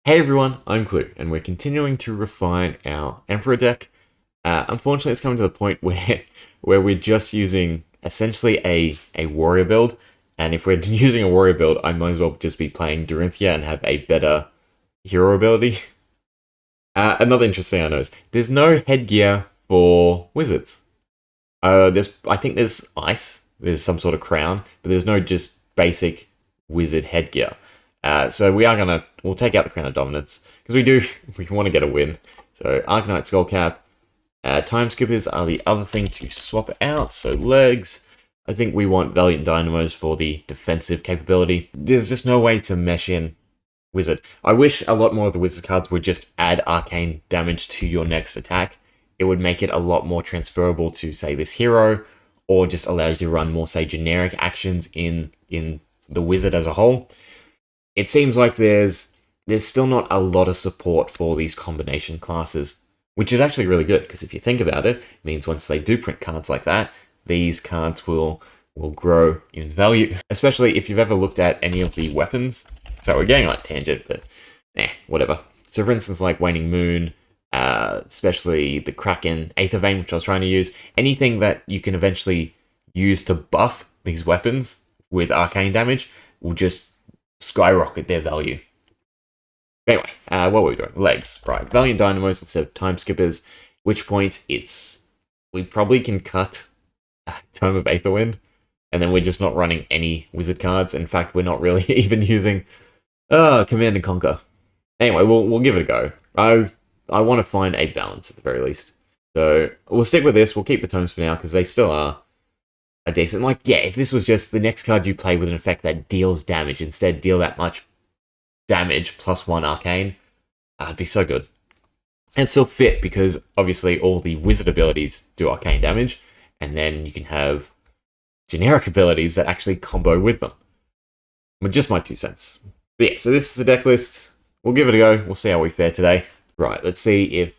Hey everyone, I'm Klloo, and we're continuing to refine our Emperor deck. Unfortunately, it's coming to the point where we're just using essentially a warrior build, and if we're using a warrior build, I might as well just be playing Dorinthia and have a better hero ability. Another interesting I noticed, there's no headgear for wizards. I think there's ice, there's some sort of crown, but there's no just basic wizard headgear. So we'll take out the Crown of Dominance, because we want to get a win. So Arcanite Skullcap, Time Skippers are the other thing to swap out, so legs. I think we want Valiant Dynamos for the defensive capability. There's just no way to mesh in Wizard. I wish a lot more of the Wizard cards would just add arcane damage to your next attack. It would make it a lot more transferable to, say, this hero, or just allow you to run more, say, generic actions in the Wizard as a whole. It seems like there's still not a lot of support for these combination classes, which is actually really good, because if you think about it, it means once they do print cards like that, these cards will grow in value, especially if you've ever looked at any of the weapons. So we're getting on a tangent, but whatever. So for instance, like Waning Moon, especially the Kraken, Aether Vein, which I was trying to use, anything that you can eventually use to buff these weapons with arcane damage will just skyrocket their value. Anyway, what were we doing? Legs, right. Valiant Dynamos instead of Time Skippers, which point we probably can cut Tome of Aetherwind, and then we're just not running any wizard cards. In fact, we're not really even using Command and Conquer. Anyway, we'll give it a go. I want to find a balance at the very least. So we'll stick with this. We'll keep the tomes for now, because they still are a decent. Like, yeah, if this was just the next card you play with an effect that deals damage, instead deal that much damage plus 1 arcane, it'd be so good. And still fit, because obviously all the wizard abilities do arcane damage, and then you can have generic abilities that actually combo with them. But just my 2 cents. But yeah, so this is the deck list. We'll give it a go. We'll see how we fare today. Right, let's see if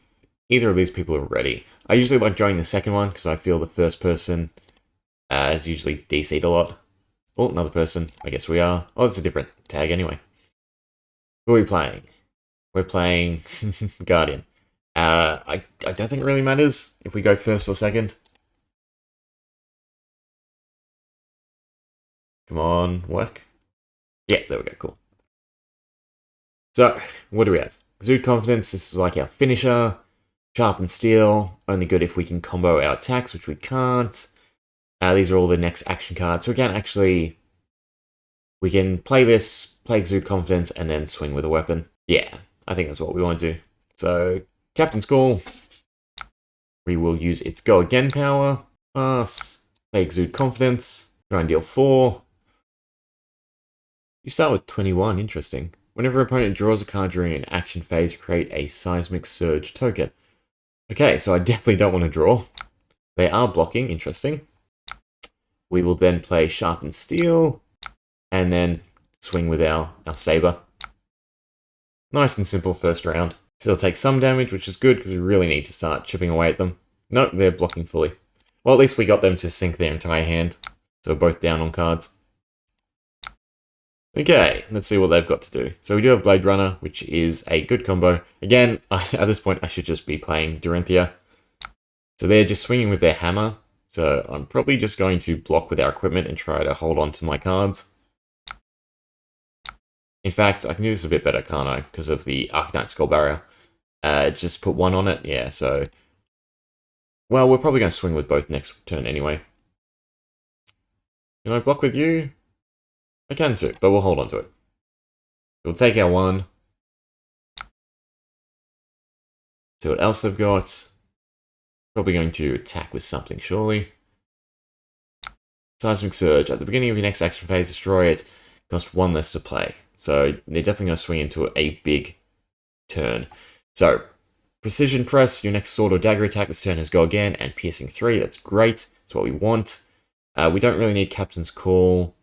either of these people are ready. I usually like joining the second one, because I feel the first person is usually DC'd a lot. Oh, another person. I guess we are. Oh, it's a different tag anyway. Who are we playing? We're playing Guardian. I don't think it really matters if we go first or second. Come on, work. Yeah, there we go, cool. So, what do we have? Exude Confidence, this is like our finisher. Sharpen Steel, only good if we can combo our attacks, which we can't. These are all the next action cards. So we can play this, play Exude Confidence, and then swing with a weapon. Yeah, I think that's what we want to do. So, Captain's Call. We will use its Go Again power. Pass. Play Exude Confidence. Try and deal 4. You start with 21, interesting. Whenever an opponent draws a card during an action phase, create a Seismic Surge token. Okay, so I definitely don't want to draw. They are blocking, interesting. We will then play Sharpen Steel, and then swing with our Saber. Nice and simple first round. Still take some damage, which is good, because we really need to start chipping away at them. Nope, they're blocking fully. Well, at least we got them to sink their entire hand, so we're both down on cards. Okay, let's see what they've got to do. So we do have Blade Runner, which is a good combo. Again, at this point, I should just be playing Dorinthia. So they're just swinging with their hammer. So I'm probably just going to block with our equipment and try to hold on to my cards. In fact, I can do this a bit better, can't I? Because of the Arcanite Skull Barrier. Just put 1 on it. Yeah, so... Well, we're probably going to swing with both next turn anyway. Can I block with you? I can too, but we'll hold on to it. We'll take our 1. See what else they've got. Probably going to attack with something, surely. Seismic Surge. At the beginning of your next action phase, destroy it. Cost 1 less to play. So they're definitely going to swing into a big turn. So, Precision Press. Your next sword or dagger attack this turn has Go Again and Piercing 3. That's great. That's what we want. We don't really need Captain's Call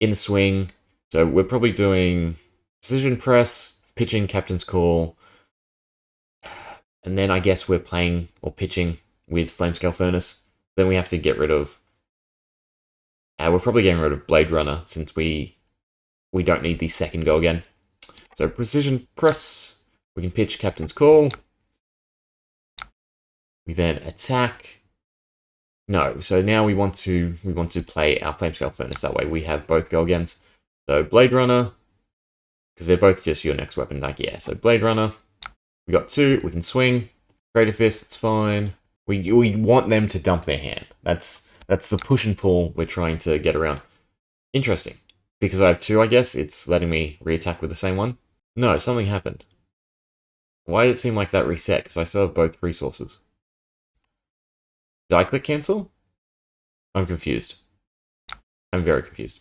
in the swing. So we're probably doing Precision Press, pitching Captain's Call, and then I guess we're playing or pitching with Flamescale Furnace. Then we have to get rid of... we're probably getting rid of Blade Runner, since we don't need the second Go Again. So Precision Press. We can pitch Captain's Call. We then attack. No, so now we want to play our Flamescale Furnace. That way we have both go against. So Blade Runner, because they're both just your next weapon. Like, yeah, so Blade Runner. We got 2. We can swing. Greater Fist, it's fine. We want them to dump their hand. That's the push and pull we're trying to get around. Interesting. Because I have 2, I guess, it's letting me re-attack with the same one. No, something happened. Why did it seem like that reset? Because I still have both resources. Did I click cancel? I'm confused. I'm very confused.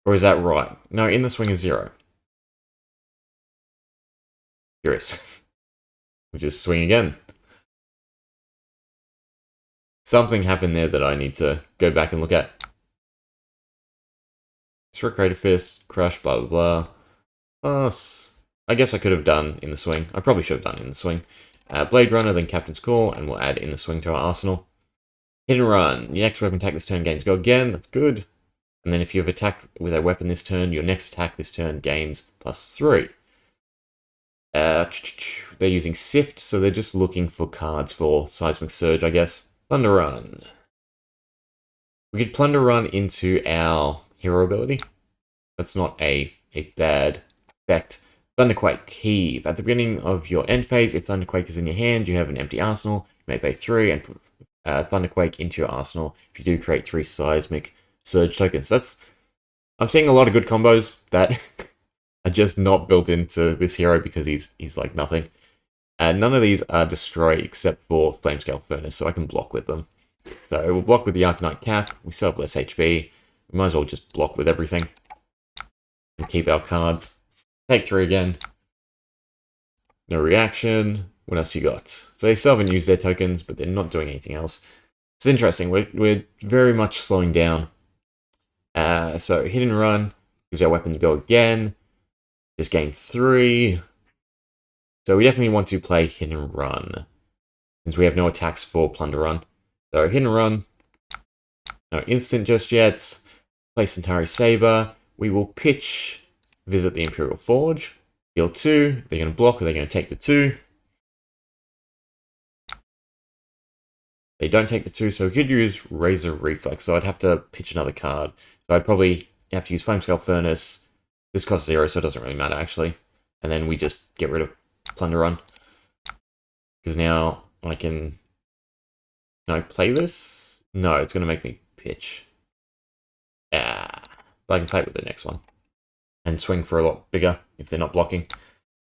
Or is that right? No, in the swing is 0. Curious. We just swing again. Something happened there that I need to go back and look at. Short Crater Fist, Crush, blah blah blah. Pass. I guess I could have done in the swing. I probably should have done in the swing. Blade Runner, then Captain's Call, and we'll add in the swing to our arsenal. Hit and run. Your next weapon attack this turn gains go again. That's good. And then if you've attacked with a weapon this turn, your next attack this turn gains +3. They're using Sift, so they're just looking for cards for Seismic Surge, I guess. Plunder Run. We could Plunder Run into our hero ability. That's not a bad effect. Thunderquake, Heave. At the beginning of your end phase, if Thunderquake is in your hand, you have an empty arsenal. You may pay 3 and put Thunderquake into your arsenal. If you do, create 3 Seismic Surge tokens. I'm seeing a lot of good combos that are just not built into this hero because he's like nothing. None of these are destroy except for Flamescale Furnace, so I can block with them. So we'll block with the Arcanite Cap. We still have less HP. We might as well just block with everything and keep our cards. Take 3 again. No reaction. What else you got? So they still haven't used their tokens, but they're not doing anything else. It's interesting. We're very much slowing down. So hit and run. Gives our weapon to go again. Just gain 3. So we definitely want to play hit and run, since we have no attacks for Plunder Run. So hit and run. No instant just yet. Play Centauri Saber. We will pitch Visit the Imperial Forge. Deal 2. They're going to block, or they're going to take the 2. They don't take the 2, so we could use Razor Reflex, so I'd have to pitch another card. So I'd probably have to use Flamescale Furnace. This costs 0, so it doesn't really matter, actually. And then we just get rid of Plunder Run. Because now I can... Can I play this? No, it's going to make me pitch. But I can play it with the next one. And swing for a lot bigger if they're not blocking.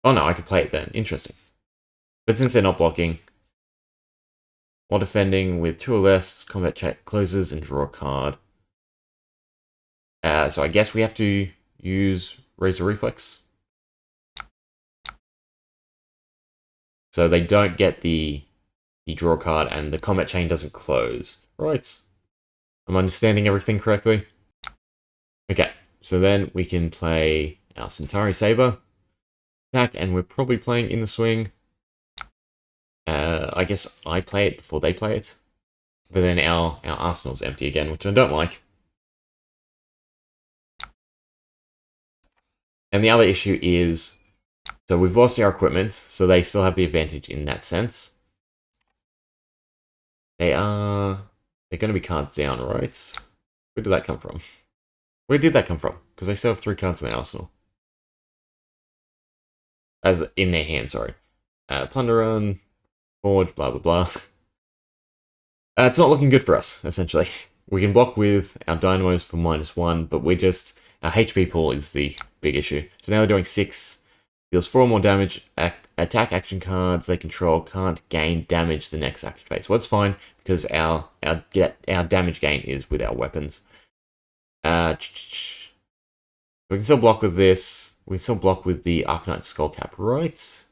Oh no, I could play it then. Interesting. But since they're not blocking, while defending with 2 or less, combat check closes and draw a card. So I guess we have to use Razor Reflex. So they don't get the draw card and the combat chain doesn't close. Right. I'm understanding everything correctly. Okay, so then we can play our Centauri Saber. Attack, and we're probably playing in the swing. I guess I play it before they play it. But then our arsenal's empty again, which I don't like. And the other issue is, so we've lost our equipment, so they still have the advantage in that sense. They're going to be cards down, right? Where did that come from? Where did that come from? Because they still have 3 cards in their arsenal. As in their hand, sorry. Plunder Run, Forge, blah, blah, blah. It's not looking good for us, essentially. We can block with our Dynamos for -1, but we're just... Our HP pool is the big issue. So now they're doing 6. Deals 4 more damage. Attack action cards they control can't gain damage the next action phase. Well, that's fine, because our damage gain is with our weapons. We can still block with this. We can still block with the Arcanite Skullcap, right?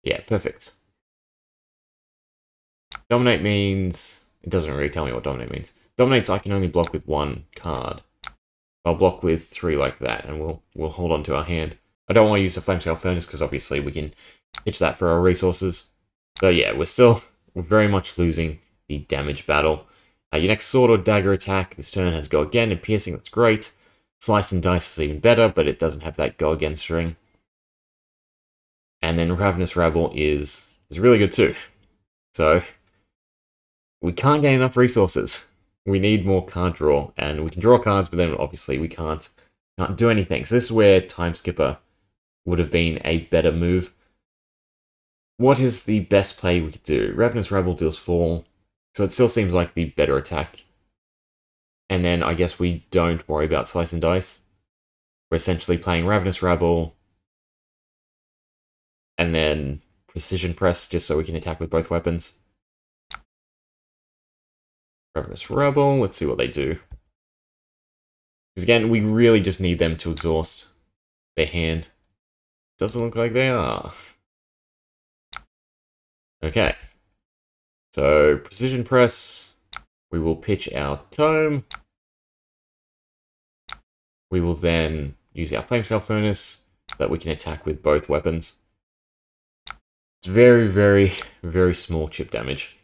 Yeah, perfect. Dominate means... It doesn't really tell me what Dominate means. Dominates I can only block with 1 card. I'll block with 3 like that, and we'll hold on to our hand. I don't want to use the Flamescale Furnace, because obviously we can pitch that for our resources. So yeah, we're very much losing the damage battle. Your next sword or dagger attack this turn has go again, and piercing, that's great. Slice and Dice is even better, but it doesn't have that go again string. And then Ravenous Rabble is really good too. So we can't gain enough resources. We need more card draw, and we can draw cards, but then obviously we can't do anything. So this is where Time Skipper would have been a better move. What is the best play we could do? Ravenous Rabble deals 4, so it still seems like the better attack. And then I guess we don't worry about Slice and Dice. We're essentially playing Ravenous Rabble, and then Precision Press, just so we can attack with both weapons. Ravenous Rabble, let's see what they do. Because again, we really just need them to exhaust their hand. Doesn't look like they are. Okay. So, Precision Press. We will pitch our Tome. We will then use our Flamescale Furnace so that we can attack with both weapons. It's very, very, very small chip damage.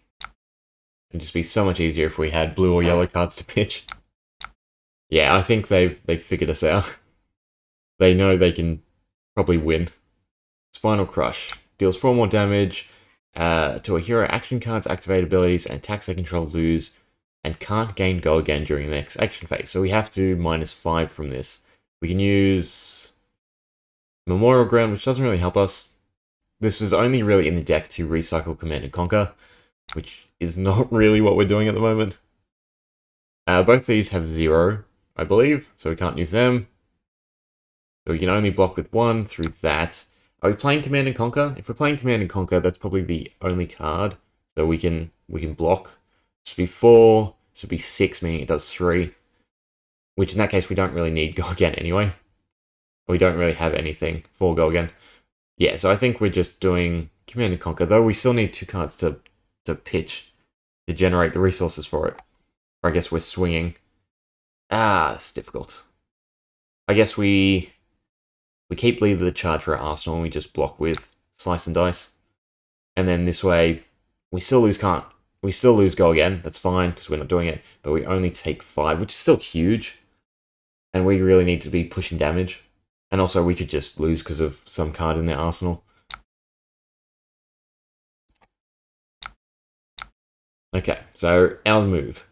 It'd just be so much easier if we had blue or yellow cards to pitch. Yeah, I think they've figured us out. They know they can probably win. Spinal Crush. Deals 4 more damage to a hero action cards, activate abilities, and attacks they control lose, and can't gain go again during the next action phase. So we have to -5 from this. We can use Memorial Ground, which doesn't really help us. This was only really in the deck to recycle Command and Conquer, which is not really what we're doing at the moment. Both these have 0, I believe, so we can't use them. So we can only block with 1 through that. Are we playing Command and Conquer? If we're playing Command and Conquer, that's probably the only card. So we can block. This would be 4, this would be 6, meaning it does 3. Which in that case, we don't really need Go Again anyway. We don't really have anything for Go Again. Yeah, so I think we're just doing Command and Conquer, though we still need 2 cards to pitch to generate the resources for it. Or I guess we're swinging. It's difficult. I guess we keep Lead the Charge for our arsenal and we just block with Slice and Dice. And then this way, we still lose Go Again. That's fine, because we're not doing it. But we only take 5, which is still huge. And we really need to be pushing damage. And also, we could just lose because of some card in their arsenal. Okay, so our move.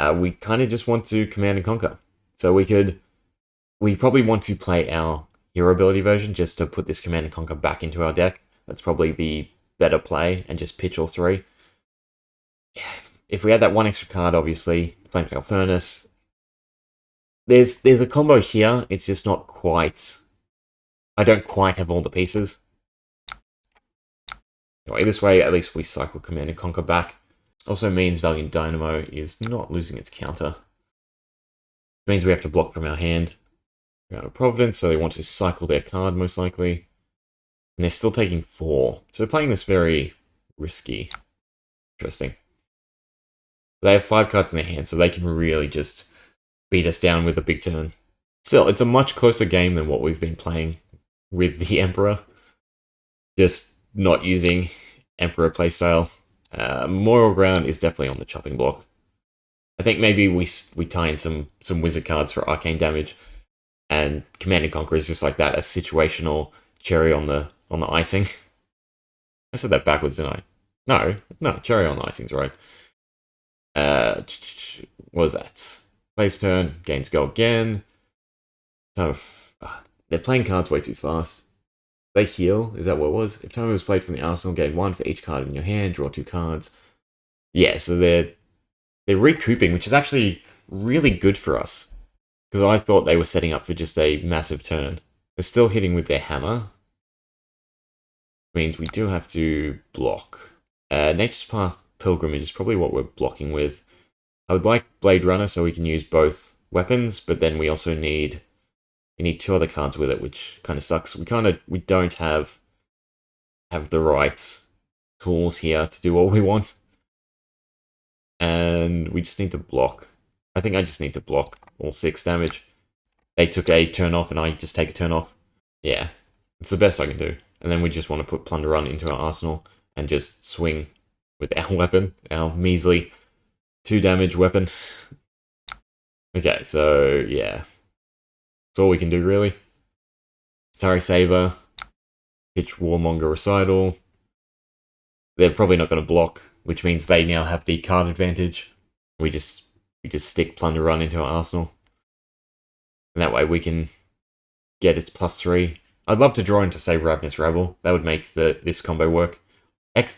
We kind of just want to Command and Conquer. So we probably want to play our Hero Ability version just to put this Command and Conquer back into our deck. That's probably the better play, and just pitch all 3. If we had that 1 extra card, obviously, Flamescale Furnace. There's a combo here, it's just not quite... I don't quite have all the pieces. Anyway, this way, at least we cycle Command and Conquer back. Also means Valiant Dynamo is not losing its counter. It means we have to block from our hand. We're out of Providence, so they want to cycle their card, most likely. And they're still taking 4. So they're playing this very risky. Interesting. They have 5 cards in their hand, so they can really just beat us down with a big turn. Still, it's a much closer game than what we've been playing with the Emperor. Just not using Emperor playstyle. Memorial Ground is definitely on the chopping block. I think maybe we tie in some wizard cards for arcane damage, and Command and Conquer is just like that, a situational cherry on the icing. I said that backwards, didn't I? No, cherry on the icing's right. What was that? Plays turn, gains Go Again. So, they're playing cards way too fast. They heal, is that what it was? If time was played from the arsenal, gain 1 for each card in your hand, draw 2 cards. Yeah, so they're recouping, which is actually really good for us. Because I thought they were setting up for just a massive turn. They're still hitting with their hammer. Means we do have to block. Nature's Path Pilgrimage is probably what we're blocking with. I would like Blade Runner so we can use both weapons, but then we also need 2 other cards with it, which kind of sucks. We don't have the right tools here to do what we want. And we just need to block. I think I just need to block all 6 damage. They took a turn off and I just take a turn off. Yeah, it's the best I can do. And then we just want to put Plunder Run into our arsenal and just swing with our weapon, our measly 2 damage weapon. Okay, so yeah. That's all we can do, really. Atari Saber, pitch Warmonger Recital. They're probably not going to block, which means they now have the card advantage. We just stick Plunder Run into our arsenal. And that way we can get its +3. I'd love to draw into, say, Ravenous Rabble. That would make this combo work.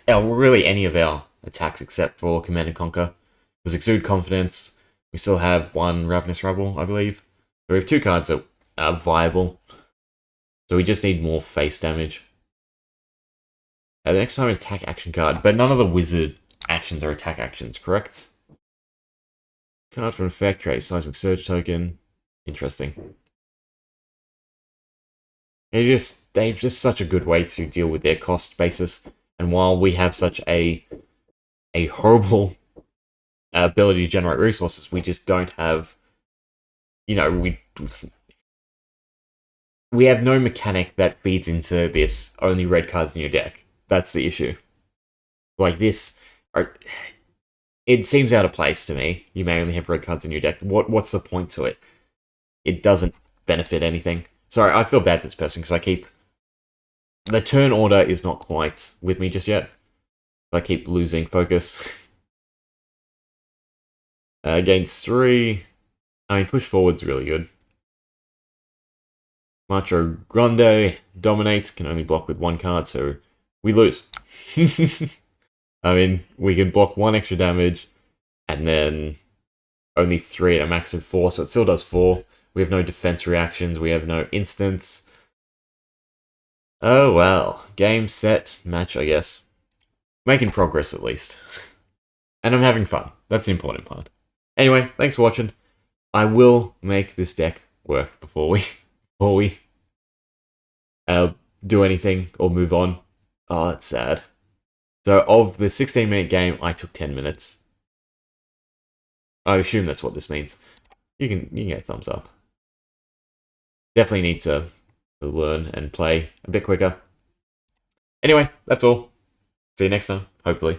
Really any of our attacks except for Command and Conquer. Because Exude Confidence, we still have 1 Ravenous Rabble, I believe. So we have 2 cards that are viable. So we just need more face damage. The next time, attack action card. But none of the wizard actions are attack actions, correct? Card for an effect, create a Seismic Surge token. Interesting. They've just such a good way to deal with their cost basis. And while we have such a horrible ability to generate resources, we just don't have, you know, we have no mechanic that feeds into this only red cards in your deck. That's the issue. Like this, it seems out of place to me. You may only have red cards in your deck. What's the point to it? It doesn't benefit anything. Sorry, I feel bad for this person because the turn order is not quite with me just yet. I keep losing focus. Against 3, I mean, push forward's really good. Macho Grande dominates, can only block with 1 card, so we lose. I mean, we can block 1 extra damage, and then only 3 at a max of 4, so it still does 4. We have no defense reactions, we have no instants. Oh well, game, set, match, I guess. Making progress at least. And I'm having fun, that's the important part. Anyway, thanks for watching. I will make this deck work before we do anything or move on. Oh, that's sad. So, of the 16-minute game, I took 10 minutes. I assume that's what this means. You can get a thumbs up. Definitely need to learn and play a bit quicker. Anyway, that's all. See you next time, hopefully.